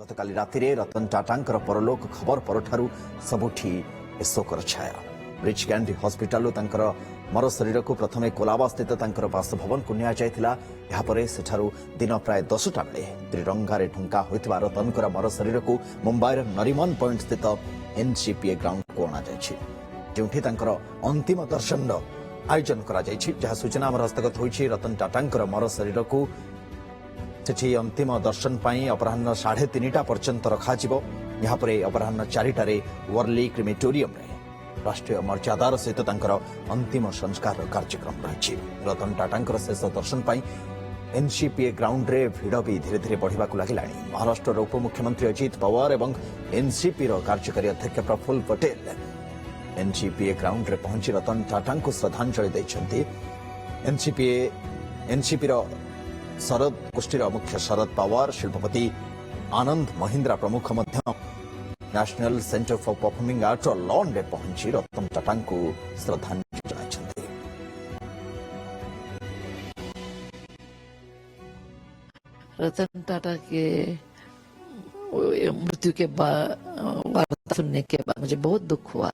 गतकाली रातिरे रतन टाटांकर परलोक खबर परठारु सबुठी शोकर छाया। Bridge candy hospital तांकर मर शरीर को प्रथमे कोलाबा स्थित तांकर बासभवन को निया जायतिला। यहाँ परे सेठारु दिन प्राय 10टा बेले त्रिरंगारे ढुंका होइतिबा रतनकर मर शरीर को मुंबईर नरीमन पॉइंट स्थित एनसीपीए ग्राउंड को अणा जायछि, जोंठी तांकर अंतिम दर्शन आयोजन करा जायछि। जहाँ सूचना आमर हस्तगत होइछि रतन टाटांकर मर शरीर को सेठी अंतिम दर्शन पाई अपराह्न 3:30 पर्यंत रखाजिबो। यहाँ परे अपराह्न 4टारे वर्ली क्रिमेटोरियम रे राष्ट्रीय मर्यादार सहित तांकर अंतिम संस्कार कार्यक्रम रही। रतन टाटांकर शेष दर्शन पाई एनसीपीए ग्राउंड रे भिड़ भी धीरे धीरे बढ़ा लगिला। महाराष्ट्र उपमुख्यमंत्री अजित पवार और एनसीपी कार्यकारी अध्यक्ष प्रफुल्ल पटेल एनसीपीए ग्राउंड रे पहुंची रतन टाटा को श्रद्धांजलि देते। एनसीपी शरद गोष्ठीर मुख्य शरद पवार, शिल्पपति आनंद महिंद्रा प्रमुख national centre for performing art lawn रे पहुंची रतन टाटा को श्रद्धांजलि जनाइछन्ति। रतन टाटा के मृत्यु के बाद वार्ता सुनने के बाद मुझे बहुत दुख हुआ।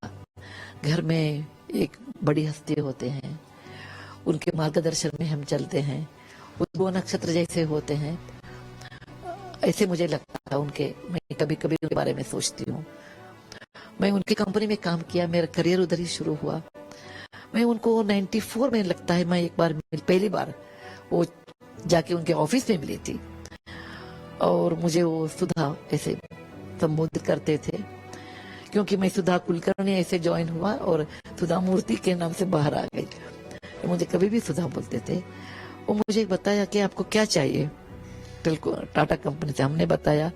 घर में एक बड़ी हस्ती होते हैं, उनके मार्गदर्शन में हम चलते हैं, वो नक्षत्र जैसे होते हैं, ऐसे मुझे लगता था उनके। मैं कभी कभी उनके बारे में सोचती हूँ। मैं उनकी कंपनी में काम किया, मेरा करियर उधर ही शुरू हुआ। मैं उनको 94 में लगता है मैं एक बार पहली बार वो जाके उनके ऑफिस में मिली थी और मुझे वो सुधा ऐसे संबोधित करते थे, क्योंकि मैं सुधा कुलकर्णी ऐसे ज्वाइन हुआ और सुधा मूर्ति के नाम से बाहर आ गई। मुझे कभी भी सुधा बोलते थे। वो मुझे बताया कि आपको क्या चाहिए टाटा कंपनी से। हमने बताया,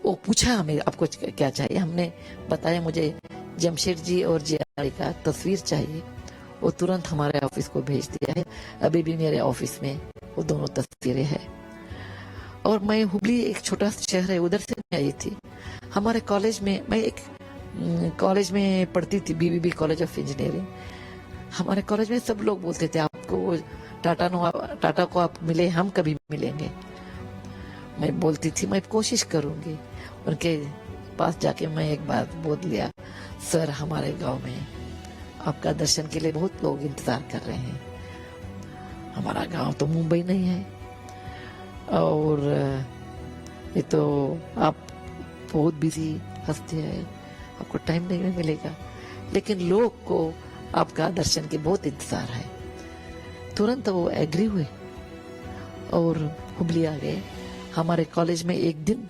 वो पूछा हमें आपको क्या चाहिए, हमने बताया मुझे जमशेद जी और जिया का तस्वीर चाहिए। वो तुरंत हमारे ऑफिस को भेज दिया है। अभी भी मेरे ऑफिस में वो दोनों तस्वीरें हैं। और मैं हुबली एक छोटा शहर है, उधर से मैं आई थी। हमारे कॉलेज में, मैं एक कॉलेज में पढ़ती थी, बीबीबी कॉलेज ऑफ इंजीनियरिंग। हमारे कॉलेज में सब लोग बोलते थे आपको टाटा को आप मिले, हम कभी मिलेंगे। मैं बोलती थी मैं कोशिश करूंगी। उनके पास जाके मैं एक बार बोल लिया, सर हमारे गांव में आपका दर्शन के लिए बहुत लोग इंतजार कर रहे हैं। हमारा गांव तो मुंबई नहीं है और ये तो आप बहुत बिजी हस्ती है, आपको टाइम नहीं मिलेगा, लेकिन लोग को आपका दर्शन के बहुत इंतजार है। तुरंत वो एग्री हुए और हुबली आ गए। हमारे कॉलेज में एक दिन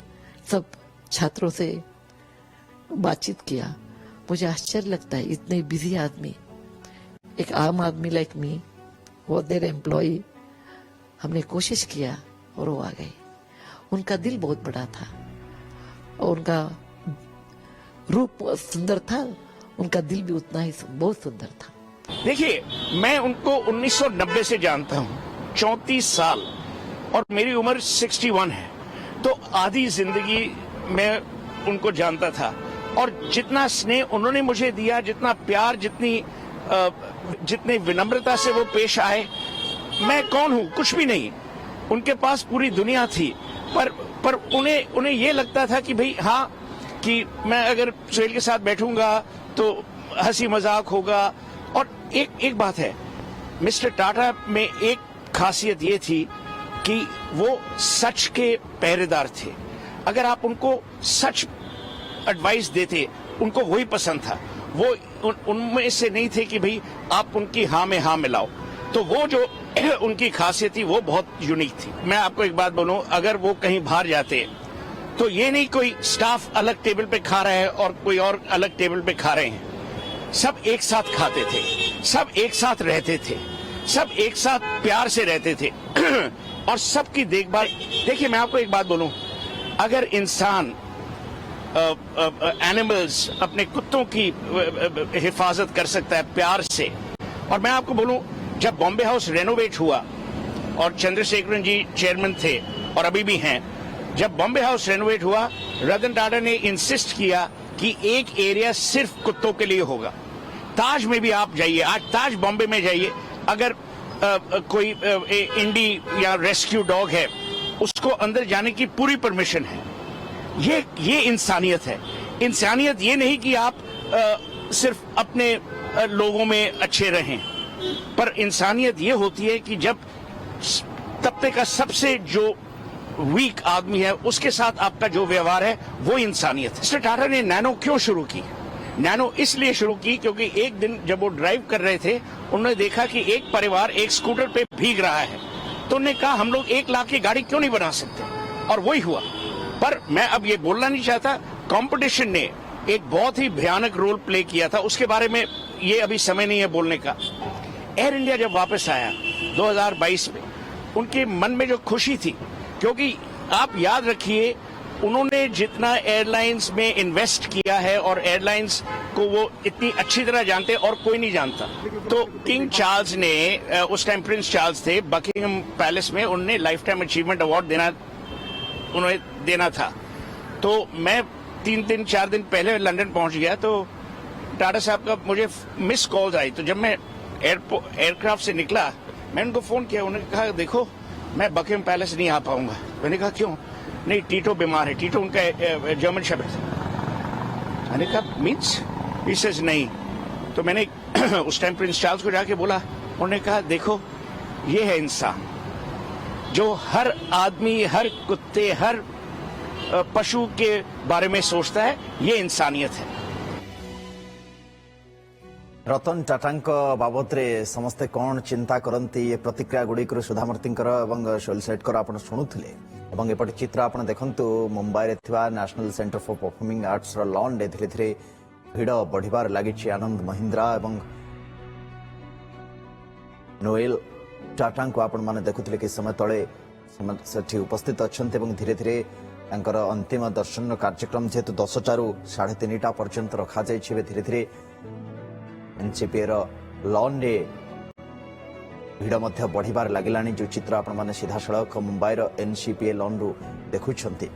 सब छात्रों से बातचीत किया। मुझे आश्चर्य लगता है, इतने बिजी आदमी, एक आम आदमी लाइक मी, वो देर एम्प्लॉय, हमने कोशिश किया और वो आ गए। उनका दिल बहुत बड़ा था और उनका रूप सुंदर था, उनका दिल भी उतना ही बहुत सुंदर था। देखिए, मैं उनको 1990 से जानता हूँ, 34 साल, और मेरी उम्र 61 है। तो आधी जिंदगी मैं उनको जानता था और जितना स्नेह उन्होंने मुझे दिया, जितना प्यार, जितनी विनम्रता से वो पेश आए। मैं कौन हूँ? कुछ भी नहीं। उनके पास पूरी दुनिया थी, पर उन्हें ये लगता था कि भाई हाँ, कि मैं अगर सुहेल के साथ बैठूंगा तो हंसी मजाक होगा। और एक बात है, मिस्टर टाटा में एक खासियत ये थी कि वो सच के पहरेदार थे। अगर आप उनको सच एडवाइस देते, उनको वही पसंद था। वो उनमें से नहीं थे कि भाई आप उनकी हाँ में हाँ मिलाओ। तो वो जो उनकी खासियत थी वो बहुत यूनिक थी। मैं आपको एक बात बोलूं, अगर वो कहीं बाहर जाते तो ये नहीं कोई स्टाफ अलग टेबल पे खा रहा है और कोई और अलग टेबल पे खा रहे हैं। सब एक साथ खाते थे, सब एक साथ रहते थे, सब एक साथ प्यार से रहते थे और सबकी देखभाल। देखिए, मैं आपको एक बात बोलूं, अगर इंसान एनिमल्स, अपने कुत्तों की हिफाजत कर सकता है प्यार से, और मैं आपको बोलूं, जब बॉम्बे हाउस रेनोवेट हुआ और चंद्रशेखरन जी चेयरमैन थे और अभी भी हैं, जब बॉम्बे हाउस रेनोवेट हुआ, रतन टाटा ने इंसिस्ट किया कि एक एरिया सिर्फ कुत्तों के लिए होगा। ताज में भी आप जाइए, आज ताज बॉम्बे में जाइए, अगर कोई इंडी या रेस्क्यू डॉग है, उसको अंदर जाने की पूरी परमिशन है। ये इंसानियत है। इंसानियत ये नहीं कि आप सिर्फ अपने लोगों में अच्छे रहें, पर इंसानियत ये होती है कि जब तबके का सबसे जो वीक आदमी है उसके साथ आपका जो व्यवहार है वो इंसानियत है। मिस्टर टाटा ने नैनो क्यों शुरू की? नैनो इसलिए शुरू की क्योंकि एक दिन जब वो ड्राइव कर रहे थे उन्होंने देखा कि एक परिवार एक स्कूटर पे भीग रहा है, तो उन्होंने कहा हम लोग 1 लाख की गाड़ी क्यों नहीं बना सकते, और वही हुआ। पर मैं अब ये बोलना नहीं चाहता, कंपटीशन ने एक बहुत ही भयानक रोल प्ले किया था, उसके बारे में ये अभी समय नहीं है बोलने का। एयर इंडिया जब वापस आया 2022 में, उनके मन में जो खुशी थी, क्योंकि आप याद रखिए उन्होंने जितना एयरलाइंस में इन्वेस्ट किया है और एयरलाइंस को वो इतनी अच्छी तरह जानते और कोई नहीं जानता। तो किंग चार्ल्स ने, उस टाइम प्रिंस चार्ल्स थे, बकिंगम पैलेस में उन्हें लाइफ टाइम अचीवमेंट अवार्ड देना था। तो मैं 3-4 दिन पहले लंदन पहुंच गया, तो टाटा साहब का मुझे मिस कॉल्स आई। तो जब मैं एयरक्राफ्ट से निकला, मैंने उनको फोन किया, उन्होंने कहा देखो मैं बकिंगम पैलेस नहीं आ पाऊंगा। मैंने कहा क्यों? नहीं, टीटो बीमार है। टीटो उनका जर्मन शब्द है। मैंने कहा मीन्स? ही सेज नहीं। तो मैंने उस टाइम प्रिंस चार्ल्स को जाके बोला, उन्होंने कहा देखो ये है इंसान जो हर आदमी, हर कुत्ते, हर पशु के बारे में सोचता है, ये इंसानियत है। रतन टाटांक बाबत समस्ते कौन चिंता करती ये प्रतिक्रिया गुड़िक सुधामूर्ति शोल सेठकर आप शुणुले। एपटे चित्र आप देखु मुंबई में national centre for performing arts lawn day धीरे धीरे भिड़ बढ़िबार लगी। आनंद महिंद्रा और नोएल टाटा को आपण माने देखुथिले कि समय तले सेठी उपस्थित अछंते एवं धीरे धीरे तांकर अंतिम दर्शन कार्यक्रम जेतु 10टारू 3:30 पर्यंत रखा जाइछे। धीरे धीरे एनसीपी लॉन रे भिड़ बढ़िबार लगिलानी। जो चित्र आपण माने सीधा सड़क मुंबईर एनसीपीए लॉन रु देखुछंती।